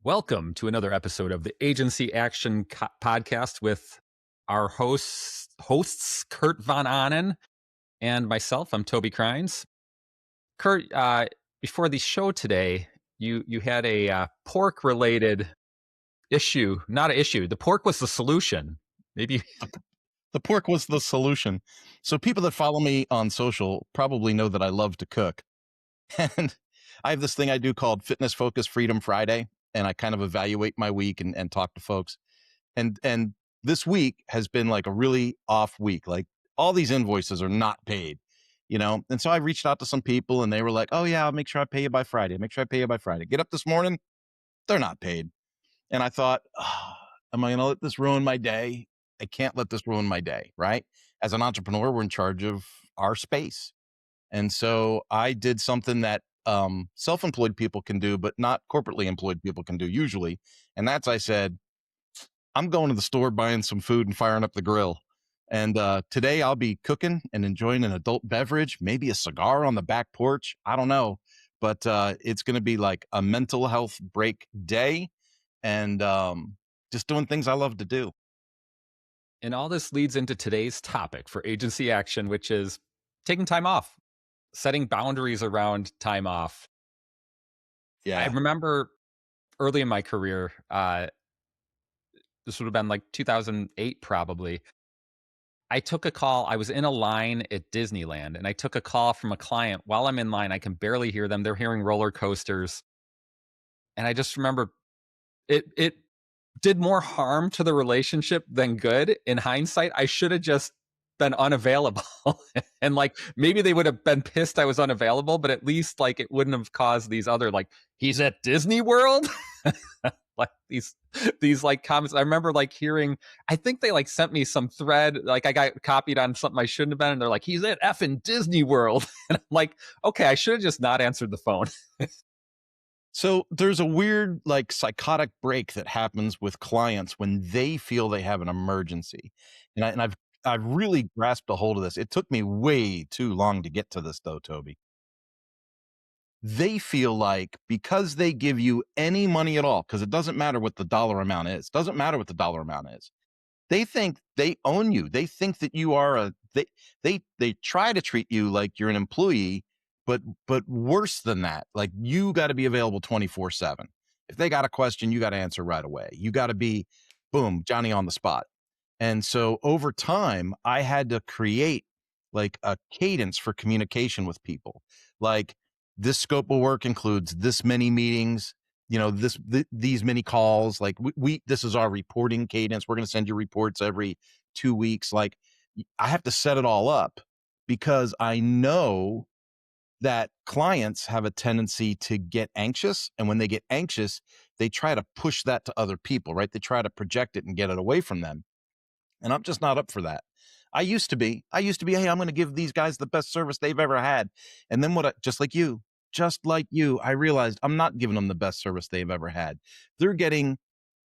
Welcome to another episode of the Agency Action Podcast with our hosts Kurt Von Ahnen and myself. I'm Toby Cryns. Kurt, before the show today, you had a pork-related issue. Not an issue. The pork was the solution. Maybe The pork was the solution. So people that follow me on social probably know that I love to cook. And I have this thing I do called Fitness Focus Freedom Friday. And I kind of evaluate my week and talk to folks. And this week has been like a really off week. Like all these invoices are not paid, And so I reached out to some people and they were like, oh yeah, I'll make sure I pay you by Friday. Make sure I pay you by Friday. Get up this morning, they're not paid. And I thought, am I going to let this ruin my day? I can't let this ruin my day, right? As an entrepreneur, we're in charge of our space. And so I did something that self-employed people can do, but not corporately employed people can do usually. And that's, I said, I'm going to the store, buying some food and firing up the grill. And today I'll be cooking and enjoying an adult beverage, maybe a cigar on the back porch. I don't know, but it's going to be like a mental health break day and just doing things I love to do. and all this leads into today's topic for agency action, which is taking time off, setting boundaries around time off. Yeah. I remember early in my career, this would have been like 2008 probably. I took a call. I was in a line at Disneyland and I took a call from a client. While I'm in line, I can barely hear them. They're hearing roller coasters. And I just remember it did more harm to the relationship than good. In hindsight, I should have just been unavailable. And like maybe they would have been pissed I was unavailable, but at least like it wouldn't have caused these other like, he's at Disney World. Like these like comments. I remember like hearing, I think they like sent me some thread, like I got copied on something I shouldn't have been, and they're like, he's at effing Disney World. And I'm like, okay, I should have just not answered the phone. So there's a weird, like, psychotic break that happens with clients when they feel they have an emergency. And I've really grasped a hold of this. It took me way too long to get to this though, Toby. They feel like because they give you any money at all, because it doesn't matter what the dollar amount is, doesn't matter what the dollar amount is. They think they own you. They think that you are they try to treat you like you're an employee, but worse than that, like you got to be available 24/7. If they got a question, you got to answer right away. You got to be boom, Johnny on the spot. And so over time, I had to create like a cadence for communication with people. Like this scope of work includes this many meetings, these many calls. Like this is our reporting cadence. We're going to send you reports every 2 weeks. Like I have to set it all up because I know that clients have a tendency to get anxious. And when they get anxious, they try to push that to other people, right? They try to project it and get it away from them. And I'm just not up for that. I used to be, hey, I'm going to give these guys the best service they've ever had. And then just like you, I realized I'm not giving them the best service they've ever had. They're getting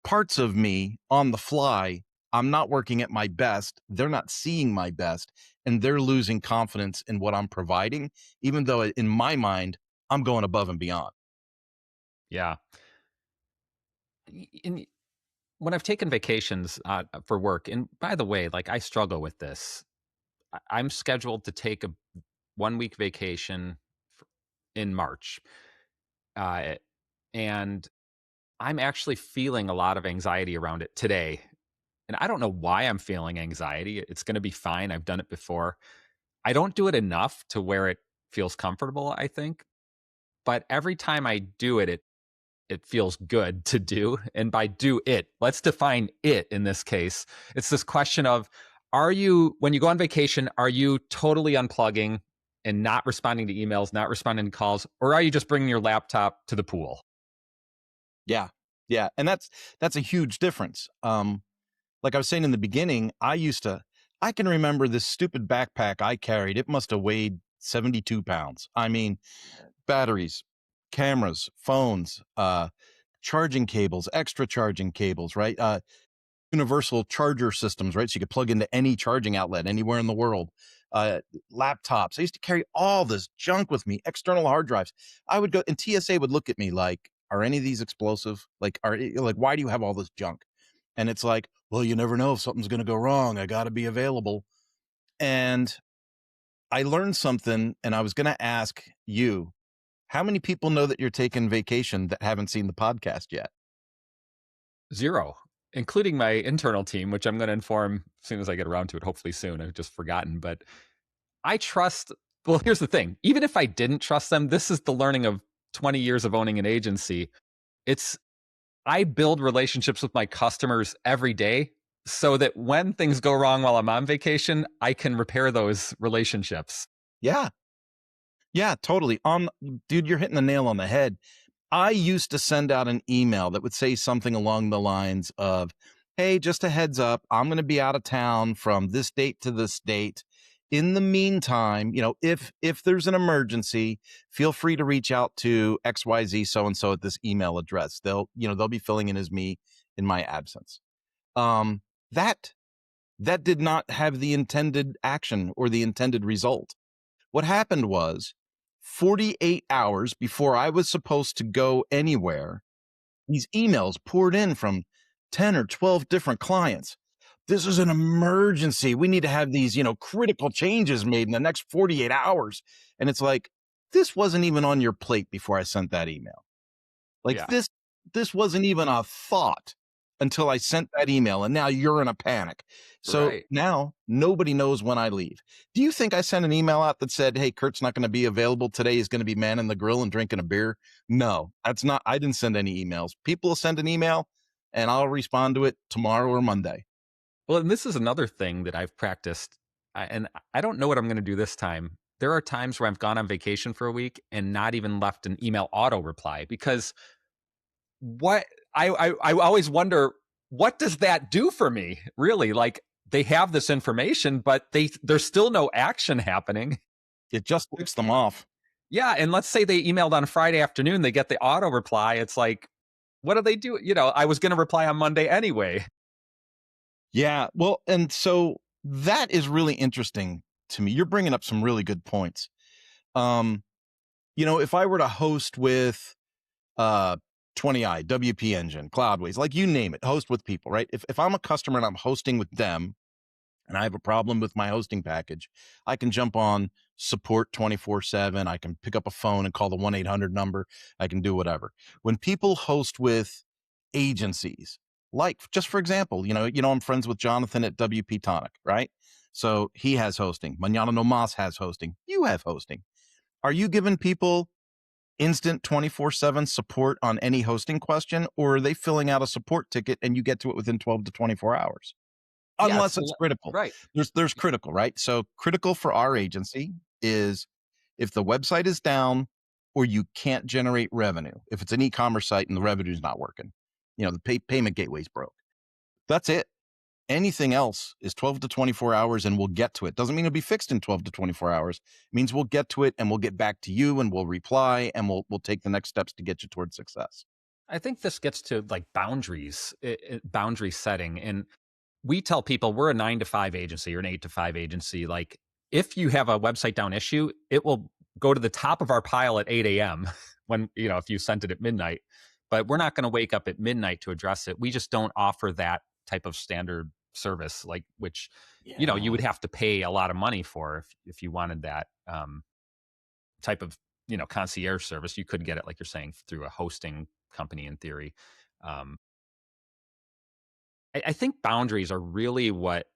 parts of me on the fly. I'm not working at my best. They're not seeing my best, and they're losing confidence in what I'm providing, even though in my mind, I'm going above and beyond. Yeah. And when I've taken vacations for work, and by the way, like I struggle with this. I'm scheduled to take a 1 week vacation in March. And I'm actually feeling a lot of anxiety around it today. And I don't know why I'm feeling anxiety. It's going to be fine. I've done it before. I don't do it enough to where it feels comfortable, I think. But every time I do it, it feels good to do. And by do it, let's define it in this case. It's this question of, when you go on vacation, are you totally unplugging and not responding to emails, not responding to calls, or are you just bringing your laptop to the pool? Yeah. Yeah. And that's a huge difference. Like I was saying in the beginning, I can remember this stupid backpack I carried. It must have weighed 72 pounds. I mean, batteries, cameras, phones, charging cables, extra charging cables, right? Universal charger systems, right? So you could plug into any charging outlet anywhere in the world. Laptops. I used to carry all this junk with me, external hard drives. I would go and TSA would look at me like, are any of these explosive? Like, like, why do you have all this junk? And it's like, well, you never know if something's going to go wrong. I got to be available. And I learned something, and I was going to ask you, how many people know that you're taking vacation that haven't seen the podcast yet? Zero, including my internal team, which I'm going to inform as soon as I get around to it, hopefully soon. I've just forgotten, but I trust. Well, here's the thing. Even if I didn't trust them, this is the learning of 20 years of owning an agency. It's I build relationships with my customers every day so that when things go wrong while I'm on vacation, I can repair those relationships. Yeah. Yeah, totally. Dude, you're hitting the nail on the head. I used to send out an email that would say something along the lines of, "Hey, just a heads up, I'm going to be out of town from this date to this date. In the meantime, if there's an emergency, feel free to reach out to XYZ so and so at this email address. They'll be filling in as me in my absence." Um, that that did not have the intended action or the intended result. What happened was 48 hours before I was supposed to go anywhere, these emails poured in from 10 or 12 different clients. This is an emergency. We need to have these, critical changes made in the next 48 hours. And it's like, this wasn't even on your plate before I sent that email. Like Yeah, this wasn't even a thought until I sent that email, and now you're in a panic. So right. now nobody knows when I leave. Do you think I sent an email out that said, "Hey, Kurt's not going to be available today. He's going to be manning the grill and drinking a beer"? No, that's not. I didn't send any emails. People will send an email, and I'll respond to it tomorrow or Monday. Well, and this is another thing that I've practiced, and I don't know what I'm going to do this time. There are times where I've gone on vacation for a week and not even left an email auto reply because what I always wonder, what does that do for me? Really, like they have this information, but there's still no action happening. It just ticks them off. Yeah, and let's say they emailed on Friday afternoon, they get the auto reply. It's like, what do they do? I was going to reply on Monday anyway. Yeah, well, and so that is really interesting to me. You're bringing up some really good points. Um, if I were to host with uh 20i, WP Engine, Cloudways, like you name it, host with people, right? If I'm a customer and I'm hosting with them and I have a problem with my hosting package, I can jump on support 24/7. I can pick up a phone and call the 1-800 number. I can do whatever. When people host with agencies, like just for example, I'm friends with Jonathan at WP Tonic, right? So he has hosting. Mañana No Mas has hosting. You have hosting. Are you giving people instant 24/7 support on any hosting question, or are they filling out a support ticket and you get to it within 12 to 24 hours? Yes, Unless it's critical. right. There's critical, right? So critical for our agency is if the website is down or you can't generate revenue. If it's an e-commerce site and the revenue's not working, the payment gateway's broke. That's it. Anything else is 12 to 24 hours and we'll get to it. Doesn't mean it'll be fixed in 12 to 24 hours. It means we'll get to it and we'll get back to you and we'll reply and we'll take the next steps to get you towards success. I think this gets to like boundaries, boundary setting. And we tell people we're a 9 to 5 agency or an 8 to 5 agency. Like if you have a website down issue, it will go to the top of our pile at 8 a.m. when, if you sent it at midnight. But we're not going to wake up at midnight to address it. We just don't offer that type of standard service, like which, you Yeah. would have to pay a lot of money for if you wanted that type of, concierge service. You could get it, like you're saying, through a hosting company in theory. Um, I think boundaries are really what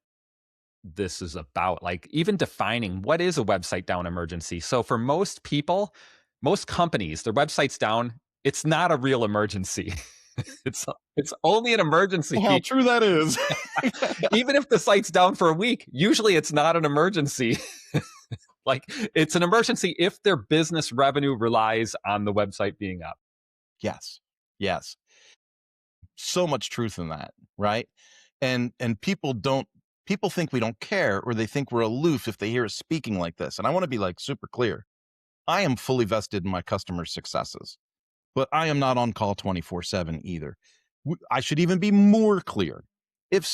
this is about, like even defining what is a website down emergency. So for most people, most companies, their website's down, it's not a real emergency. it's only an How emergency. true that is. Even if the site's down for a week, usually it's not an emergency. Like it's an emergency if their business revenue relies on the website being up. Yes. Yes. So much truth in that, right? And people think we don't care or they think we're aloof if they hear us speaking like this. And I want to be like super clear. I am fully vested in my customers' successes, but I am not on call 24/7 either. I should even be more clear. If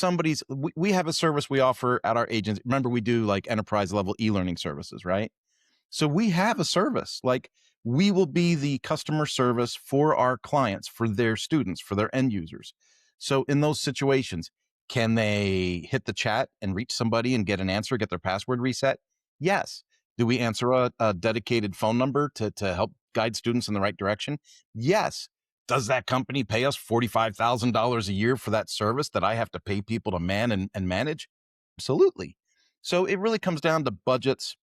we have a service we offer at our agency. Remember, we do like enterprise level e-learning services, right? So we have a service. Like We will be the customer service for our clients, for their students, for their end users. So in those situations, can they hit the chat and reach somebody and get an answer, get their password reset? Yes. Do we answer a dedicated phone number to help guide students in the right direction? Yes. Does that company pay us $45,000 a year for that service that I have to pay people to man and manage? Absolutely. So it really comes down to budgets,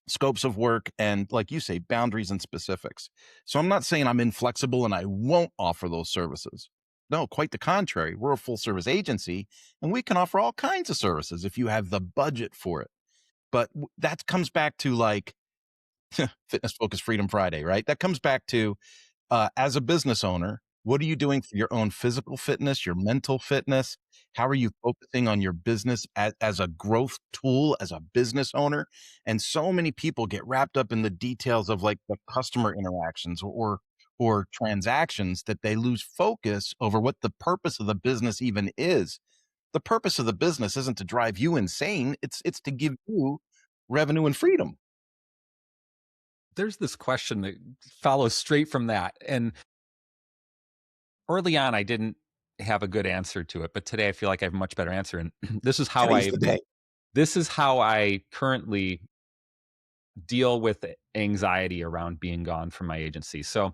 scopes of work, and like you say, boundaries and specifics. So I'm not saying I'm inflexible and I won't offer those services. No, quite the contrary. We're a full service agency and we can offer all kinds of services if you have the budget for it. But that comes back to like Fitness Focus Freedom Friday, right? That comes back to as a business owner, what are you doing for your own physical fitness, your mental fitness? How are you focusing on your business as a growth tool, as a business owner? And so many people get wrapped up in the details of like the customer interactions or transactions that they lose focus over what the purpose of the business even is. The purpose of the business isn't to drive you insane. It's to give you revenue and freedom. There's this question that follows straight from that. And early on, I didn't have a good answer to it, but today I feel like I have a much better answer. And Today's the day. this is how I currently deal with anxiety around being gone from my agency. So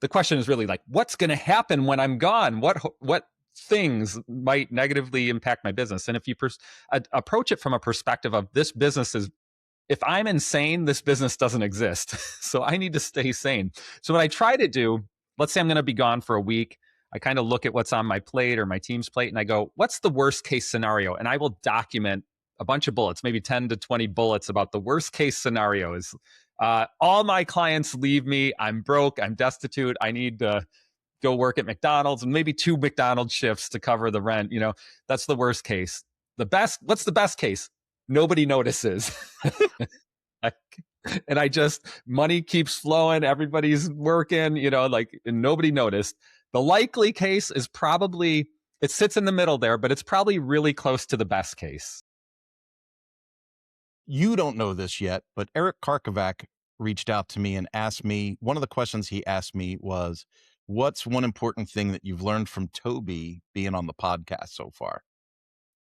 the question is really like, what's going to happen when I'm gone? What things might negatively impact my business? And if you approach it from a perspective of this business is, if I'm insane, this business doesn't exist. So I need to stay sane. So what I try to do, let's say I'm going to be gone for a week. I kind of look at what's on my plate or my team's plate and I go, what's the worst case scenario? And I will document a bunch of bullets, maybe 10 to 20 bullets about the worst case scenarios. All my clients leave me. I'm broke. I'm destitute. I need to go work at McDonald's and maybe 2 McDonald's shifts to cover the rent. That's the worst case. What's the best case? Nobody notices. And money keeps flowing. Everybody's working, and nobody noticed. The likely case is probably, it sits in the middle there, but it's probably really close to the best case. You don't know this yet, but Eric Karkovac reached out to me and asked me, one of the questions he asked me was, what's one important thing that you've learned from Toby being on the podcast so far?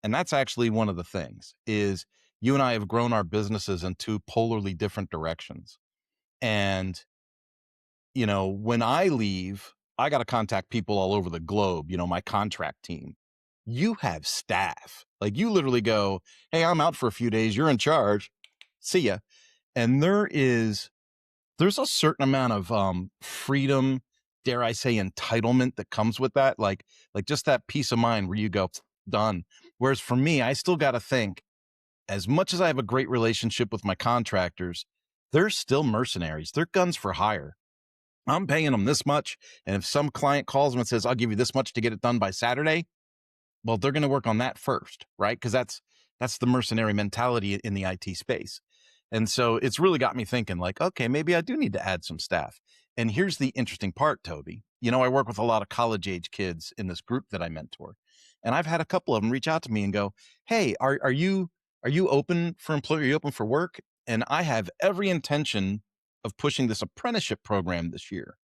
And that's actually one of the things is you and I have grown our businesses in 2 polarly different directions. And, when I leave, I got to contact people all over the globe, my contract team. You have staff. Like you literally go, hey, I'm out for a few days. You're in charge. See ya. And there's a certain amount of freedom, dare I say, entitlement that comes with that. Like just that peace of mind where you go, done. Whereas for me, I still got to think, as much as I have a great relationship with my contractors, they're still mercenaries. They're guns for hire. I'm paying them this much. And if some client calls them and says, I'll give you this much to get it done by Saturday, well, they're going to work on that first, right? Because that's the mercenary mentality in the IT space. And so it's really got me thinking like, okay, maybe I do need to add some staff. And here's the interesting part, Toby. I work with a lot of college age kids in this group that I mentor. And I've had a couple of them reach out to me and go, hey, are you open for employee? Are you open for work? And I have every intention of pushing this apprenticeship program this year.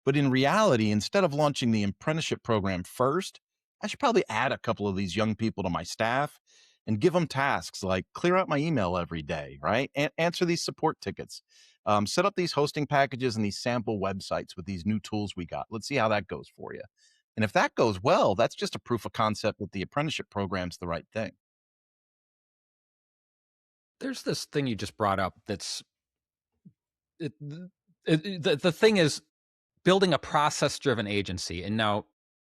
But in reality, instead of launching the apprenticeship program first, I should probably add a couple of these young people to my staff and give them tasks like clear out my email every day, right? And answer these support tickets, set up these hosting packages and these sample websites with these new tools we got. Let's see how that goes for you. And if that goes well, that's just a proof of concept that the apprenticeship program's the right thing. There's this thing you just brought up that's the thing is building a process-driven agency. And now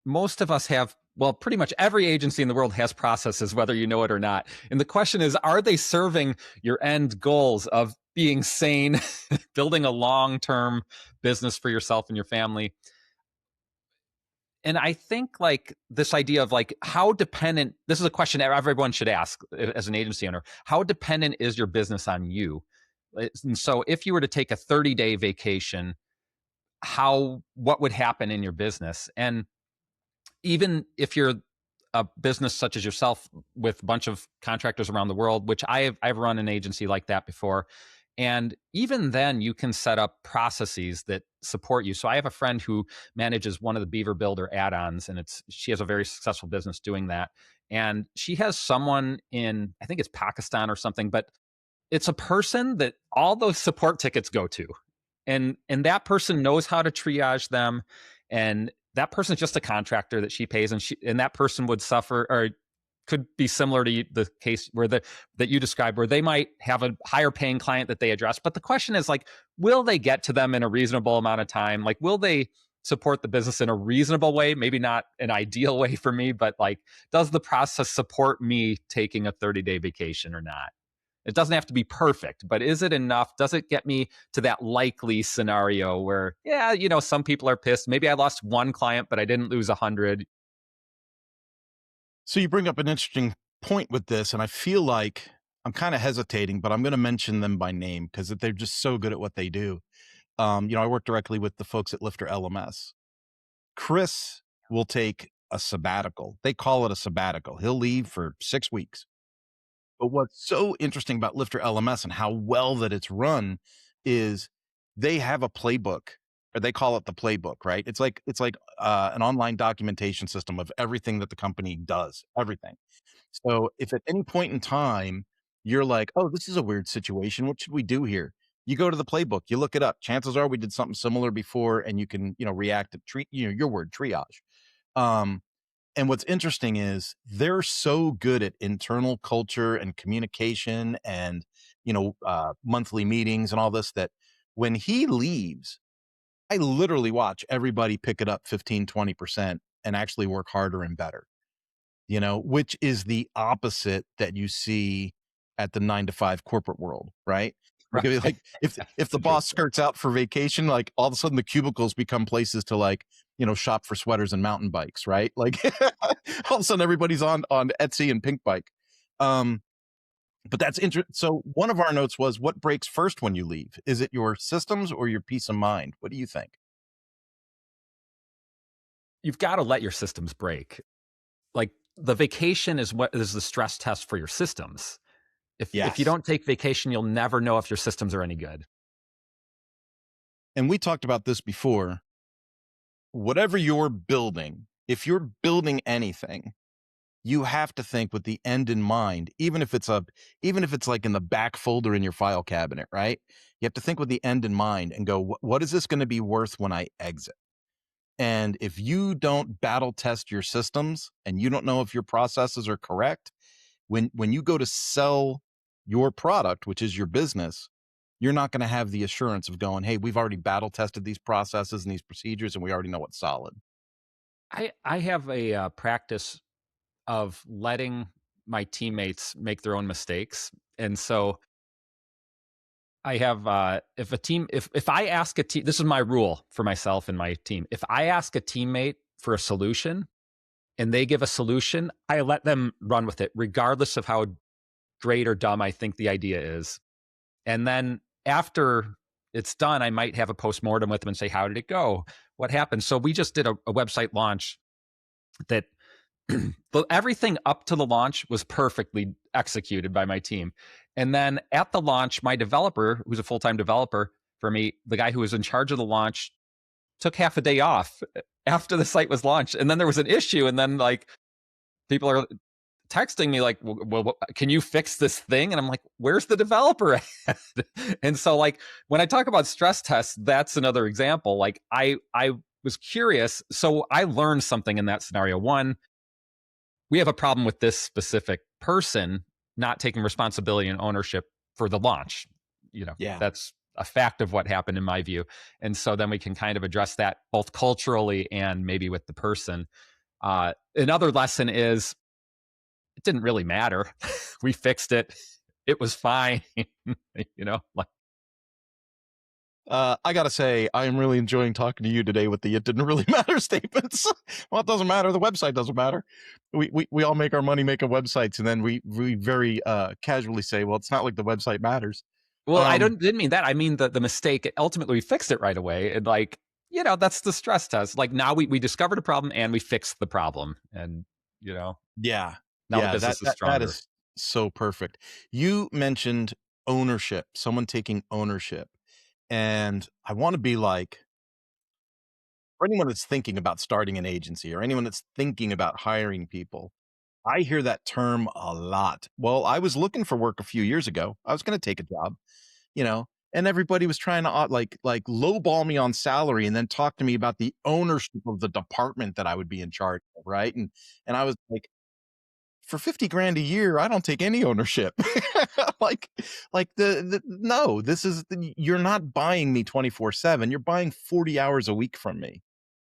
most of us have, well, pretty much every agency in the world has processes, whether you know it or not. And the question is, are they serving your end goals of being sane, building a long-term business for yourself and your family? And I think like this idea of like how dependent, this is a question everyone should ask as an agency owner, how dependent is your business on you? And so if you were to take a 30-day vacation, what would happen in your business? And even if you're a business such as yourself with a bunch of contractors around the world, which I've run an agency like that before, And even then, you can set up processes that support you. So I have a friend who manages one of the Beaver Builder add-ons, and she has a very successful business doing that. And she has someone in, I think it's Pakistan or something, but it's a person that all those support tickets go to. And that person knows how to triage them. And that person's just a contractor that she pays, and that person would suffer, or could be similar to the case where that you described, where they might have a higher paying client that they address. But the question is, like, will they get to them in a reasonable amount of time? Like, will they support the business in a reasonable way? Maybe not an ideal way for me, but like, does the process support me taking a 30-day vacation or not? It doesn't have to be perfect, but is it enough? Does it get me to that likely scenario where, yeah, some people are pissed. Maybe I lost one client, but I didn't lose 100. So you bring up an interesting point with this, and I feel like I'm kind of hesitating, but I'm going to mention them by name because they're just so good at what they do. I work directly with the folks at Lifter LMS. Chris will take a sabbatical. They call it a sabbatical. He'll leave for 6 weeks. But what's so interesting about Lifter LMS and how well that it's run is they have a playbook, or they call it the playbook, right? It's like an online documentation system of everything that the company does, everything. So if at any point in time you're like, "Oh, this is a weird situation. What should we do here?" You go to the playbook, you look it up. Chances are we did something similar before, and you can, react to your word, triage. Um, and what's interesting is they're so good at internal culture and communication and, monthly meetings and all this, that when he leaves, I literally watch everybody pick it up 15, 20% and actually work harder and better, which is the opposite that you see at the 9 to 5 corporate world, right? Like, I mean, Right. like if It's the boss interesting. skirts out for vacation, like all of a sudden the cubicles become places to, like, shop for sweaters and mountain bikes, right? Like all of a sudden everybody's on Etsy and Pink Bike. Um, but that's interesting. So one of our notes was, what breaks first when you leave? Is it your systems or your peace of mind? What do you think? You've got to let your systems break. Like, the vacation is what is the stress test for your systems. If you Yes. don't take vacation, you'll never know if your systems are any good. And we talked about this before. Whatever you're building, if you're building anything, you have to think with the end in mind, even if it's like in the back folder in your file cabinet, right? You have to think with the end in mind and go, what is this going to be worth when I exit? And if you don't battle test your systems and you don't know if your processes are correct, when you go to sell your product, which is your business, you're not going to have the assurance of going, hey, we've already battle tested these processes and these procedures, and we already know what's solid. I have a practice of letting my teammates make their own mistakes. And so I have, if I ask a team, this is my rule for myself and my team. If I ask a teammate for a solution and they give a solution, I let them run with it, regardless of how great or dumb I think the idea is. And then after it's done, I might have a postmortem with them and say, how did it go? What happened? So we just did a website launch that but everything up to the launch was perfectly executed by my team. And then at the launch, my developer, who's a full-time developer for me, the guy who was in charge of the launch, took half a day off after the site was launched. And then there was an issue. And then, like, people are texting me like, well, can you fix this thing? And I'm like, where's the developer at? And so, like, when I talk about stress tests, that's another example. Like, I was curious. So I learned something in that scenario. One, we have a problem with this specific person not taking responsibility and ownership for the launch. Yeah. That's a fact of what happened in my view. And so then we can kind of address that both culturally and maybe with the person. Another lesson is, it didn't really matter. We fixed it. It was fine. Like, I gotta say, I am really enjoying talking to you today with the "it didn't really matter" statements. Well, it doesn't matter. The website doesn't matter. We all make our money making websites, and then we very casually say, "Well, it's not like the website matters." well, I Um, didn't mean that. I mean the mistake. Ultimately, we fixed it right away. And, like, that's the stress test. Like, now we discovered a problem and we fixed the problem. And, you know, yeah, now the yeah, business is that stronger. is so perfect. You mentioned ownership, someone taking ownership. And I want to be like, for anyone that's thinking about starting an agency or anyone that's thinking about hiring people, I hear that term a lot. Well, I was looking for work a few years ago. I was going to take a job, you know, and everybody was trying to like lowball me on salary and then talk to me about the ownership of the department that I would be in charge of, right? And I was like, for 50 grand a year, I don't take any ownership. like the no, this is you're not buying me 24/7. You're buying 40 hours a week from me.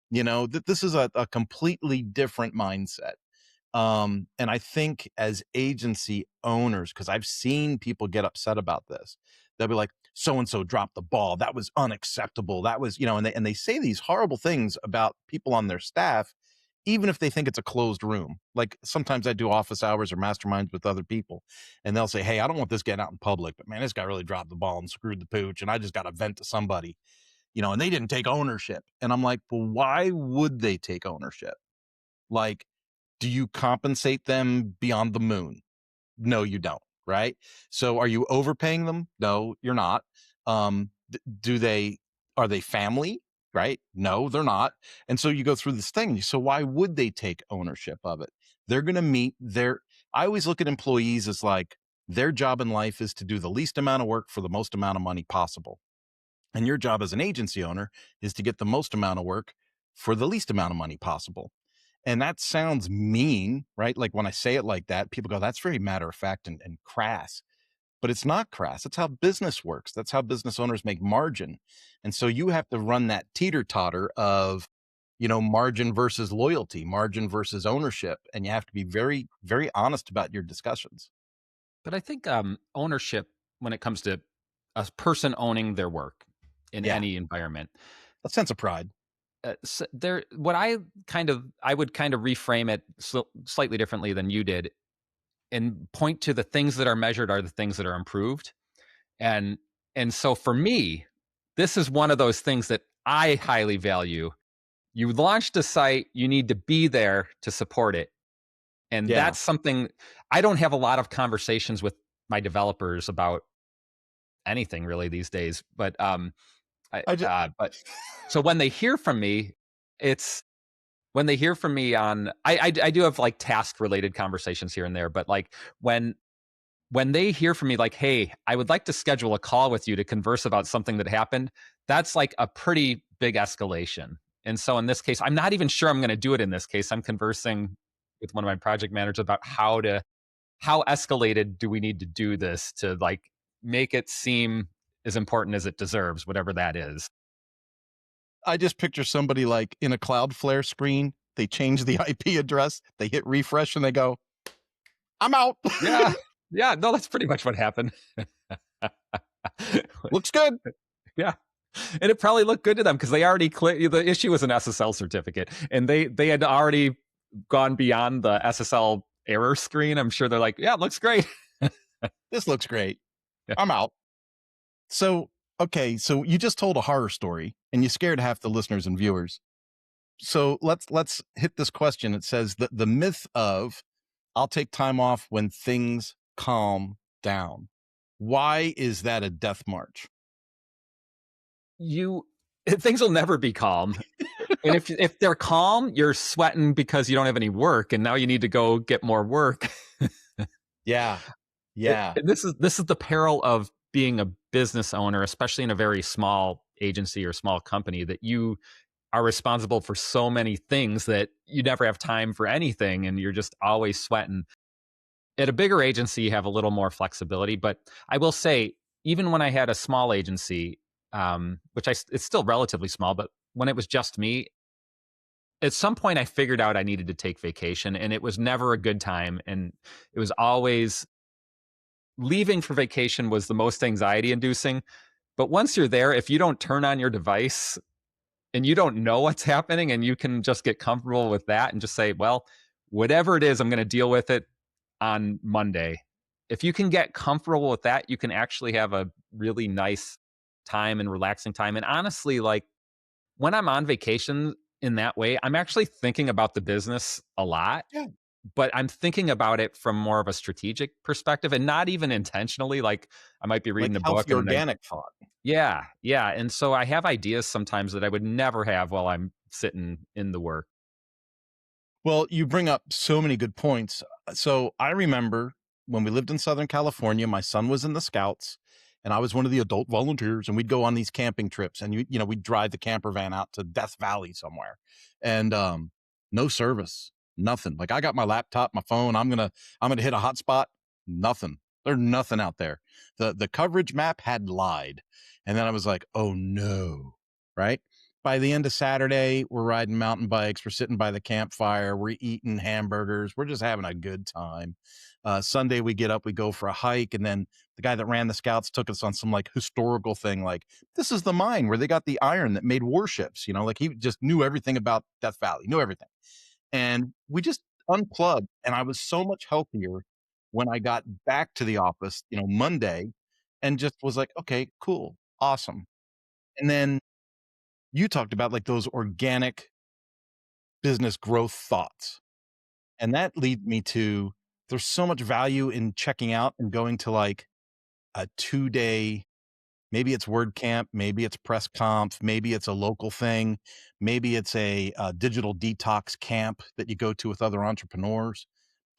You know, that this is a completely different mindset. And I think as agency owners, because I've seen people get upset about this, they'll be like, so and so dropped the ball. That was unacceptable. That was, and they say these horrible things about people on their staff, even if they think it's a closed room. Like sometimes I do office hours or masterminds with other people, and they'll say, hey, I don't want this getting out in public, but man, this guy really dropped the ball and screwed the pooch, and I just got to vent to somebody, and they didn't take ownership. And I'm like, well, why would they take ownership? Like, do you compensate them beyond the moon? No, you don't, right? So are you overpaying them? No, you're not. Do they are they family? Right? No, they're not. And so you go through this thing. So why would they take ownership of it? They're going to meet their I always look at employees as like their job in life is to do the least amount of work for the most amount of money possible. And your job as an agency owner is to get the most amount of work for the least amount of money possible. And that sounds mean, right? Like when I say it like that, people go, that's very matter of fact and crass. But it's not crass. It's how business works. That's how business owners make margin. And so you have to run that teeter totter of, margin versus loyalty, margin versus ownership. And you have to be very, very honest about your discussions. But I think ownership, when it comes to a person owning their work in Yeah. any environment, A sense of pride. there. What I would kind of reframe it slightly differently than you did, and point to the things that are measured are the things that are improved. And and so for me, this is one of those things that I highly value. You launched a site, you need to be there to support it. And Yeah. that's something I don't have a lot of conversations with my developers about anything really these days. I just, But so when they hear from me, it's when they hear from me on I do have like task related conversations here and there, but like when they hear from me like, hey, I would like to schedule a call with you to converse about something that happened, that's like a pretty big escalation. And so in this case, I'm not even sure I'm going to do it in this case. I'm conversing with one of my project managers about how escalated do we need to do this to like make it seem as important as it deserves, whatever that is. I just picture somebody like in a Cloudflare screen. They change the IP address, they hit refresh, and they go, I'm out. Yeah. Yeah. No, that's pretty much what happened. Looks good. Yeah. And it probably looked good to them because they already the issue was an SSL certificate and they had already gone beyond the SSL error screen. I'm sure they're like, yeah, it looks great. This looks great. Yeah. I'm out. So, okay, so you just told a horror story and you scared half the listeners and viewers. So let's hit this question. It says that the myth of I'll take time off when things calm down. Why is that a death march? You Things will never be calm. And if they're calm, you're sweating because you don't have any work and now you need to go get more work. Yeah. Yeah. This is the peril of being a business owner, especially in a very small agency or small company, that you are responsible for so many things that you never have time for anything and you're just always sweating. At a bigger agency, you have a little more flexibility. But I will say, even when I had a small agency, it's still relatively small, but when it was just me, at some point I figured out I needed to take vacation and it was never a good time. And it was always leaving for vacation was the most anxiety inducing. But once you're there, if you don't turn on your device and you don't know what's happening and you can just get comfortable with that and just say, well, whatever it is, I'm going to deal with it on Monday. If you can get comfortable with that, you can actually have a really nice time and relaxing time. And honestly, like when I'm on vacation in that way, I'm actually thinking about the business a lot. Yeah. but I'm thinking about it from more of a strategic perspective and not even intentionally. Like I might be Like reading a book healthy and then organic thought. yeah, yeah. And so I have ideas sometimes that I would never have while I'm sitting in the work. Well, you bring up so many good points. So I remember when we lived in Southern California, my son was in the Scouts and I was one of the adult volunteers, and we'd go on these camping trips, and we'd drive the camper van out to Death Valley somewhere, and no service, nothing. Like I got my laptop, my phone, I'm gonna hit a hotspot, nothing. There's nothing out there. The coverage map had lied. And then I was like, oh no, right? By the end of Saturday, we're riding mountain bikes, we're sitting by the campfire, we're eating hamburgers, we're just having a good time. Sunday, we get up, we go for a hike, and then the guy that ran the Scouts took us on some like historical thing, like this is the mine where they got the iron that made warships. Like he just knew everything about Death Valley, knew everything, and we just unplugged. And I was so much healthier when I got back to the office, Monday, and just was like, okay, cool, awesome. And then you talked about like those organic business growth thoughts. And that leads me to there's so much value in checking out and going to like a 2 day, maybe it's WordCamp, maybe it's press conf, maybe it's a local thing, maybe it's a digital detox camp that you go to with other entrepreneurs.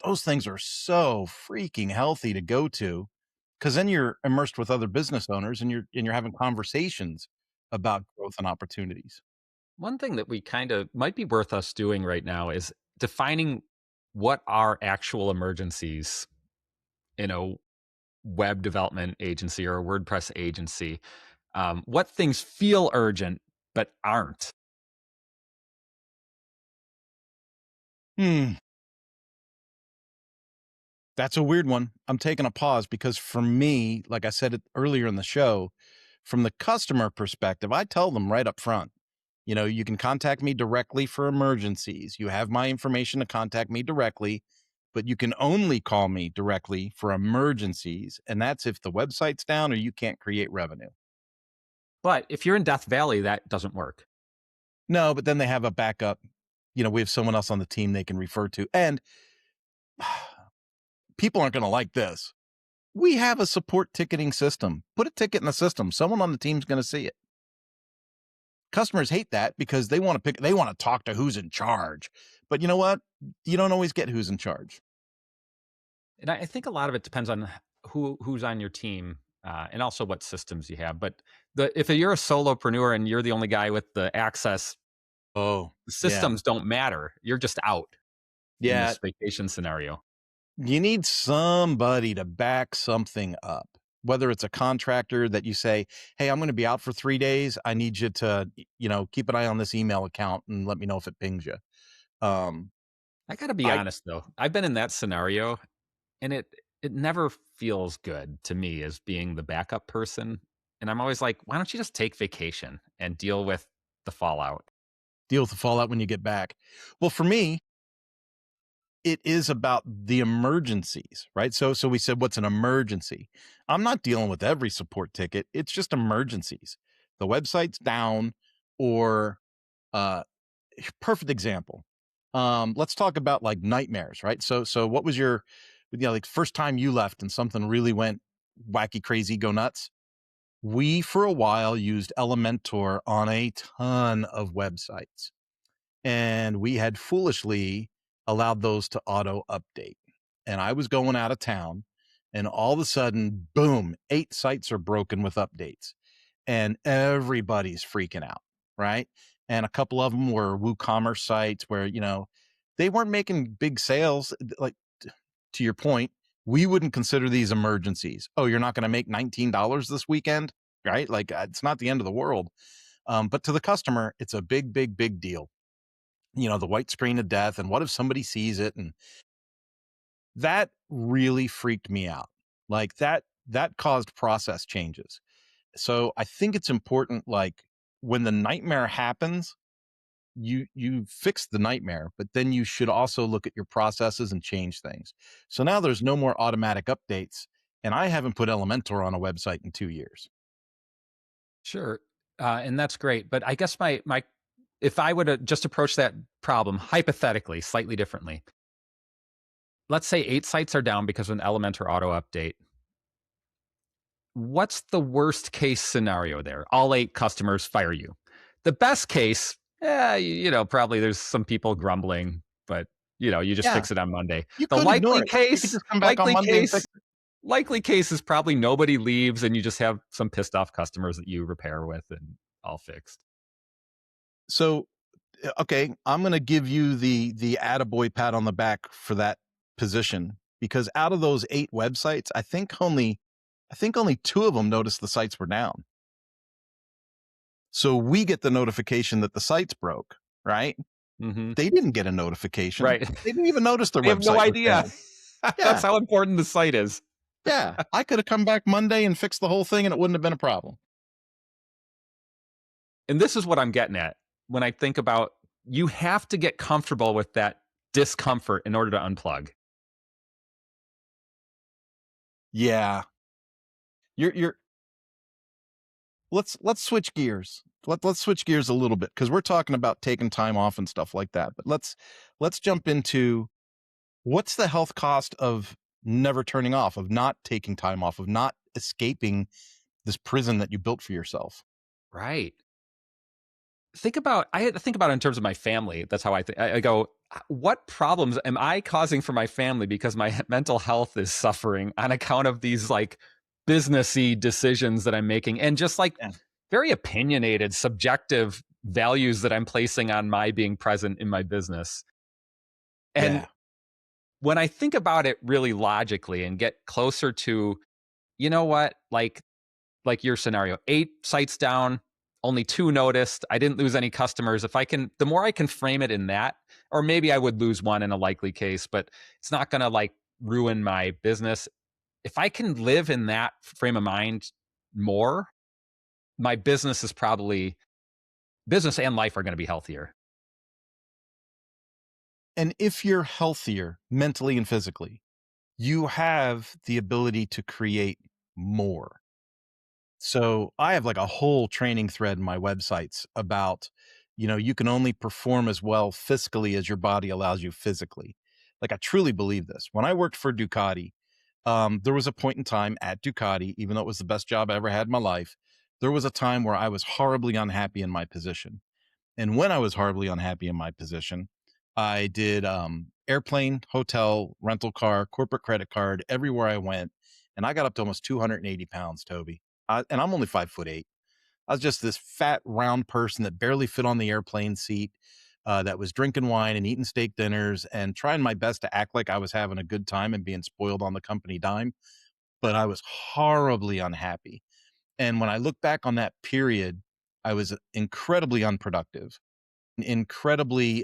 Those things are so freaking healthy to go to because then you're immersed with other business owners and you're having conversations about growth and opportunities. One thing that we kind of might be worth us doing right now is defining what are actual emergencies in a web development agency or a WordPress agency. What things feel urgent but aren't? Hmm. That's a weird one. I'm taking a pause because for me, like I said it earlier in the show, from the customer perspective, I tell them right up front, you can contact me directly for emergencies. You have my information to contact me directly, but you can only call me directly for emergencies. And that's if the website's down or you can't create revenue. But if you're in Death Valley, that doesn't work. No, but then they have a backup. We have someone else on the team they can refer to. And people aren't going to like this. We have a support ticketing system. Put a ticket in the system. Someone on the team's going to see it. Customers hate that because they want to talk to who's in charge. But you know what? You don't always get who's in charge. And I think a lot of it depends on who's on your team, and also what systems you have. But if you're a solopreneur and you're the only guy with the access, Oh, the yeah. systems don't matter. You're just out in Yeah. this vacation scenario. You need somebody to back something up, whether it's a contractor that you say, hey, I'm going to be out for 3 days. I need you to, keep an eye on this email account and let me know if it pings you. Um, I got to be I honest though. I've been in that scenario, and it never feels good to me as being the backup person. And I'm always like, why don't you just take vacation and deal with the fallout? deal with the fallout when you get back. Well, for me, it is about the emergencies, right? So we said, what's an emergency? I'm not dealing with every support ticket. It's just emergencies. The website's down, or uh, perfect example. Let's talk about like nightmares, right? So what was your, like first time you left and something really went wacky, crazy, go nuts? We for a while used Elementor on a ton of websites, and we had foolishly allowed those to auto update. And I was going out of town, and all of a sudden, boom, 8 sites are broken with updates, and everybody's freaking out, right? And a couple of them were WooCommerce sites where, they weren't making big sales. Like, to your point, we wouldn't consider these emergencies. Oh, you're not going to make $19 this weekend, right? Like, it's not the end of the world. But to the customer, it's a big, big, big deal. The white screen of death. And what if somebody sees it? And that really freaked me out. Like that caused process changes. So I think it's important, like when the nightmare happens, you fix the nightmare, but then you should also look at your processes and change things. So now there's no more automatic updates. And I haven't put Elementor on a website in 2 years. Sure, and that's great. But I guess my if I would just approach that problem hypothetically slightly differently, let's say 8 sites are down because of an Elementor auto update. What's the worst case scenario there? All 8 customers fire you. The best case, probably there's some people grumbling, but, you just Yeah, fix it on Monday. you The could ignore it. You could just come back on Monday and fix it. likely case is probably nobody leaves and you just have some pissed off customers that you repair with and all fixed. So, okay, I'm gonna give you the attaboy pat on the back for that position, because out of those 8 websites, I think only 2 of them noticed the sites were down. So we get the notification that the site's broke, right? Mhm. They didn't get a notification. Right. They didn't even notice their They have no website was idea. down. That's Yeah, how important the site is. yeah. I could have come back Monday and fixed the whole thing, and it wouldn't have been a problem. And this is what I'm getting at when I think about you have to get comfortable with that discomfort in order to unplug. Yeah. You're let's switch gears. Let's switch gears a little bit, because we're talking about taking time off and stuff like that. But let's jump into, what's the health cost of never turning off, of not taking time off, of not escaping this prison that you built for yourself? Right. I had to think about it in terms of my family. That's how I think. I go, what problems am I causing for my family because my mental health is suffering on account of these like businessy decisions that I'm making and just like Yeah. very opinionated, subjective values that I'm placing on my being present in my business. And Yeah. when I think about it really logically and get closer to, you know what, like your scenario, 8 sites down, only 2 noticed. I didn't lose any customers. The more I can frame it in that, or maybe I would lose one in a likely case, but it's not going to like ruin my business. If I can live in that frame of mind more, my business and life are going to be healthier. And if you're healthier mentally and physically, you have the ability to create more. So I have like a whole training thread in my websites about, you can only perform as well fiscally as your body allows you physically. Like, I truly believe this. When I worked for Ducati, there was a point in time at Ducati, even though it was the best job I ever had in my life, there was a time where I was horribly unhappy in my position. And when I was horribly unhappy in my position, I did airplane, hotel, rental car, corporate credit card, everywhere I went. And I got up to almost 280 pounds, Toby. And I'm only 5'8". I was just this fat, round person that barely fit on the airplane seat, that was drinking wine and eating steak dinners and trying my best to act like I was having a good time and being spoiled on the company dime. But I was horribly unhappy. And when I look back on that period, I was incredibly unproductive, incredibly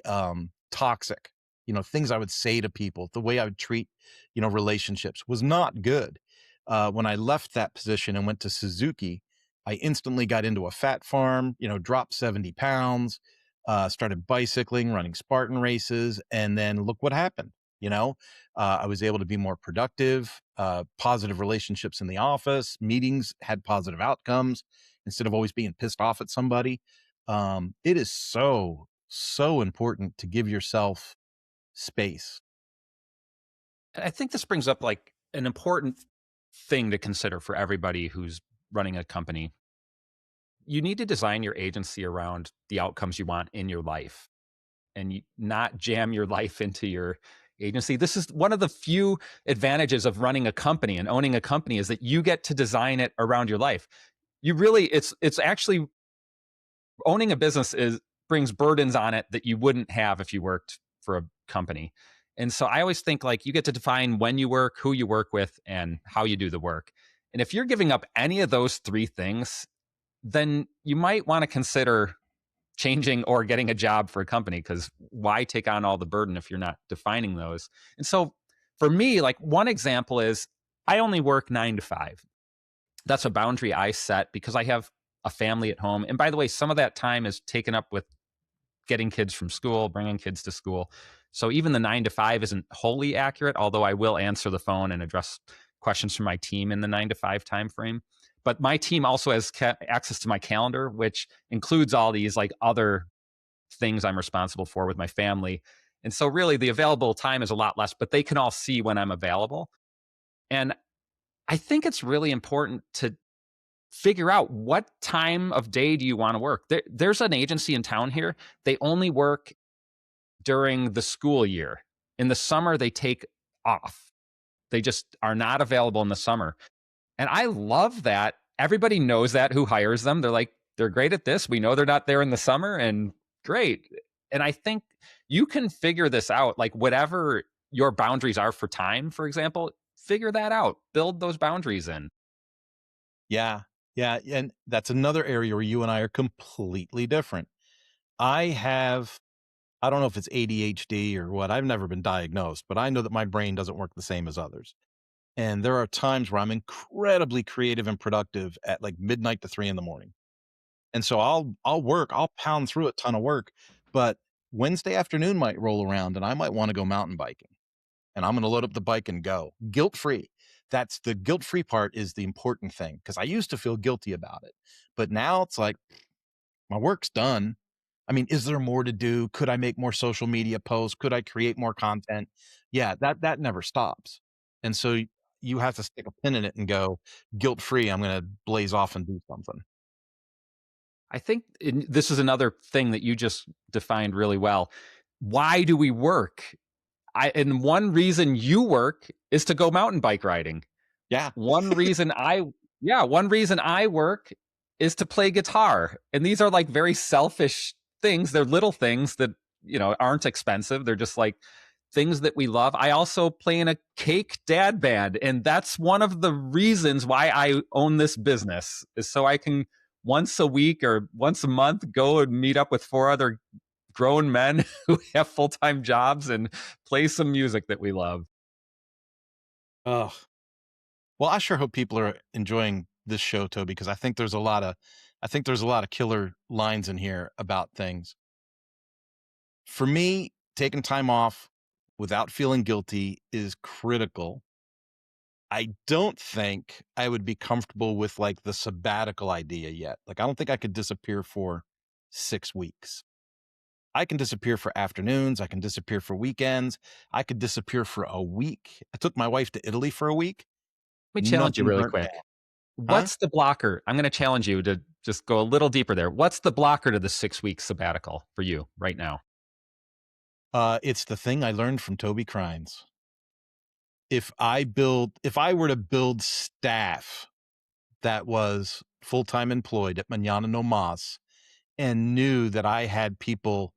toxic. Things I would say to people, the way I would treat, relationships was not good. When I left that position and went to Suzuki, I instantly got into a fat farm, dropped 70 pounds, started bicycling, running Spartan races. And then look what happened. I was able to be more productive, positive relationships in the office, meetings had positive outcomes instead of always being pissed off at somebody. It is so, so important to give yourself space. And I think this brings up like an important thing to consider for everybody who's running a company. You need to design your agency around the outcomes you want in your life and not jam your life into your agency. This is one of the few advantages of running a company and owning a company is that you get to design it around your life. It's actually owning a business is brings burdens on it that you wouldn't have if you worked for a company. And so I always think like you get to define when you work, who you work with, and how you do the work. And if you're giving up any of those 3 things, then you might want to consider changing or getting a job for a company because why take on all the burden if you're not defining those? And so for me, like one example is I only work 9 to 5. That's a boundary I set because I have a family at home. And by the way, some of that time is taken up with getting kids from school, bringing kids to school. So even the 9 to 5 isn't wholly accurate, although I will answer the phone and address questions from my team in the 9 to 5 time frame. But my team also has access to my calendar, which includes all these like other things I'm responsible for with my family. And so really the available time is a lot less, but they can all see when I'm available. And I think it's really important to figure out what time of day do you want to work. There's an agency in town here. They only work during the school year. In the summer, they take off. They just are not available in the summer. And I love that. Everybody knows that who hires them. They're like, they're great at this. We know they're not there in the summer, and great. And I think you can figure this out. Like, whatever your boundaries are for time, for example, figure that out. Build those boundaries in. Yeah. Yeah. And that's another area where you and I are completely different. I have, I don't know if it's ADHD or what. I've never been diagnosed, but I know that my brain doesn't work the same as others. And there are times where I'm incredibly creative and productive at like midnight to 3 in the morning. And so I'll work, I'll pound through a ton of work, but Wednesday afternoon might roll around and I might want to go mountain biking. And I'm going to load up the bike and go guilt free. That's the guilt free part is the important thing because I used to feel guilty about it. But now it's like my work's done. I mean, is there more to do? Could I make more social media posts? Could I create more content? Yeah, that never stops. And so you have to stick a pin in it and go guilt free. I'm going to blaze off and do something. I think this is another thing that you just defined really well. Why do we work? And one reason you work is to go mountain bike riding. Yeah. One reason I yeah, one reason I work is to play guitar. And these are like very selfish things. They're little things that, aren't expensive. They're just like things that we love. I also play in a cake dad band, and that's one of the reasons why I own this business is so I can once a week or once a month go and meet up with four other grown men who have full-time jobs and play some music that we love. Oh, well, I sure hope people are enjoying this show, Toby, because I think there's a lot of killer lines in here about things. For me, taking time off without feeling guilty is critical. I don't think I would be comfortable with like the sabbatical idea yet. Like, I don't think I could disappear for 6 weeks. I can disappear for afternoons. I can disappear for weekends. I could disappear for a week. I took my wife to Italy for a week. Let me challenge you Nothing really burnt quick. down. Huh? What's the blocker? I'm going to challenge you to just go a little deeper there. What's the blocker to the 6 week sabbatical for you right now? It's the thing I learned from Toby Cryns. If I were to build staff that was full-time employed at Manana No Mas and knew that I had people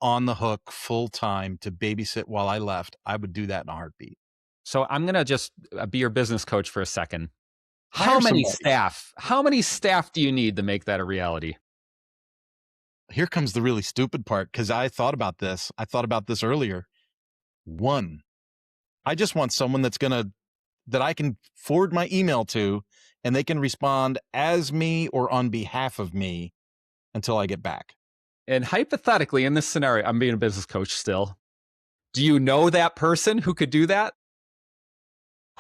on the hook full-time to babysit while I left, I would do that in a heartbeat. So I'm going to just be your business coach for a second. Hire somebody. How many staff do you need to make that a reality? Here comes the really stupid part because I thought about this. I thought about this earlier. One. I just want someone that I can forward my email to and they can respond as me or on behalf of me until I get back. And hypothetically, in this scenario, I'm being a business coach still. Do you know that person who could do that?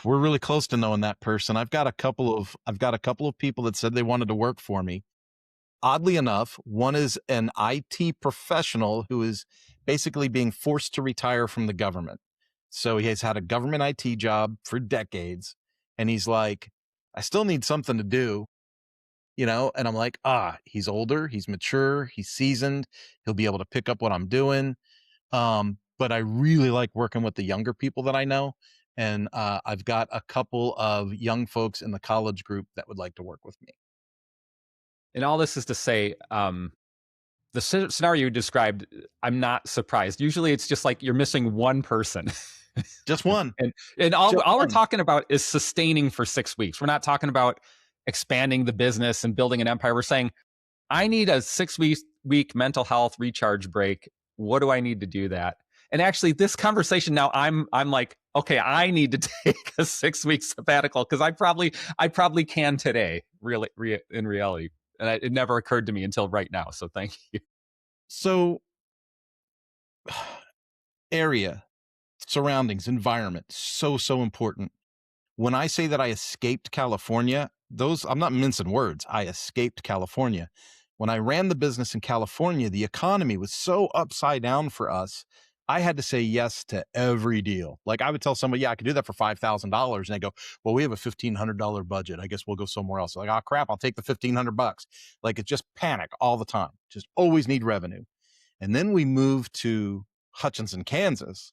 We're really close to knowing that person. I've got a couple of people that said they wanted to work for me. Oddly enough, one is an IT professional who is basically being forced to retire from the government. So he has had a government IT job for decades. And he's like, I still need something to do, And I'm like, he's older, he's mature, he's seasoned. He'll be able to pick up what I'm doing. But I really like working with the younger people that I know. And I've got a couple of young folks in the college group that would like to work with me. And all this is to say, the scenario you described, I'm not surprised. Usually it's just like you're missing one person. Just one. And all, Just all we're one. talking about is sustaining for 6 weeks. We're not talking about expanding the business and building an empire. We're saying, I need a 6 week mental health recharge break. What do I need to do that? And actually, this conversation now, I'm like, okay, I need to take a 6 week sabbatical because I probably can today, really, in reality. And it never occurred to me until right now. So thank you. So, area, surroundings, environment, so important. When I say that I escaped California, I'm not mincing words. I escaped California. When I ran the business in California, the economy was so upside down for us I had to say yes to every deal. Like I would tell somebody, yeah, I could do that for $5,000. And they go, well, we have a $1,500 budget. I guess we'll go somewhere else. Like, oh crap, I'll take the $1,500. Like it's just panic all the time. Just always need revenue. And then we moved to Hutchinson, Kansas,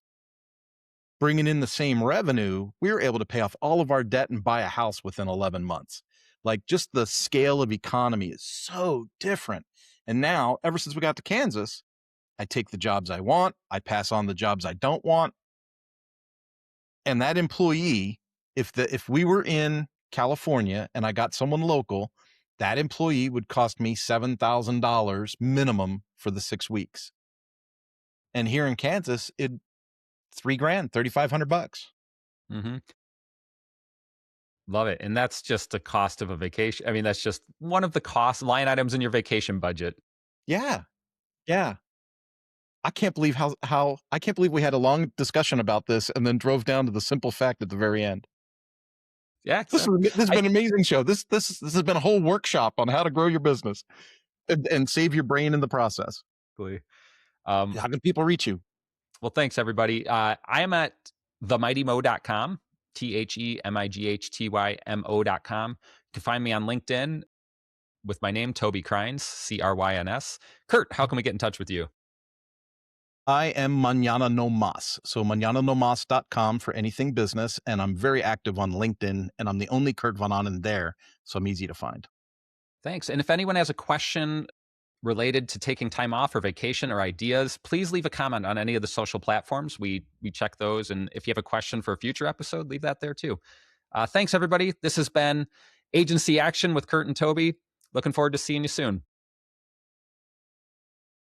bringing in the same revenue. We were able to pay off all of our debt and buy a house within 11 months. Like just the scale of economy is so different. And now, ever since we got to Kansas, I take the jobs I want, I pass on the jobs I don't want. And that employee, if we were in California and I got someone local, that employee would cost me $7,000 minimum for the 6 weeks. And here in Kansas, it 3 grand, $3,500. Hmm. Love it. And that's just the cost of a vacation. I mean, that's just one of the cost line items in your vacation budget. Yeah. Yeah. I can't believe how I can't believe we had a long discussion about this and then drove down to the simple fact at the very end. Yeah. This has I, been an amazing show. This has been a whole workshop on how to grow your business and save your brain in the process. exactly. Um, How can people reach you? well, thanks everybody. I am at themightymo.com, TheMighttymo.com. You can find me on LinkedIn with my name, Toby Cryns, Cryns. Kurt, how can we get in touch with you? I am Mañana No Mas. So mañananomas.com for anything business. And I'm very active on LinkedIn and I'm the only Kurt Von Ahnen there. So I'm easy to find. Thanks. And if anyone has a question related to taking time off or vacation or ideas, please leave a comment on any of the social platforms. We check those. And if you have a question for a future episode, leave that there too. Thanks, everybody. This has been Agency Action with Kurt and Toby. Looking forward to seeing you soon.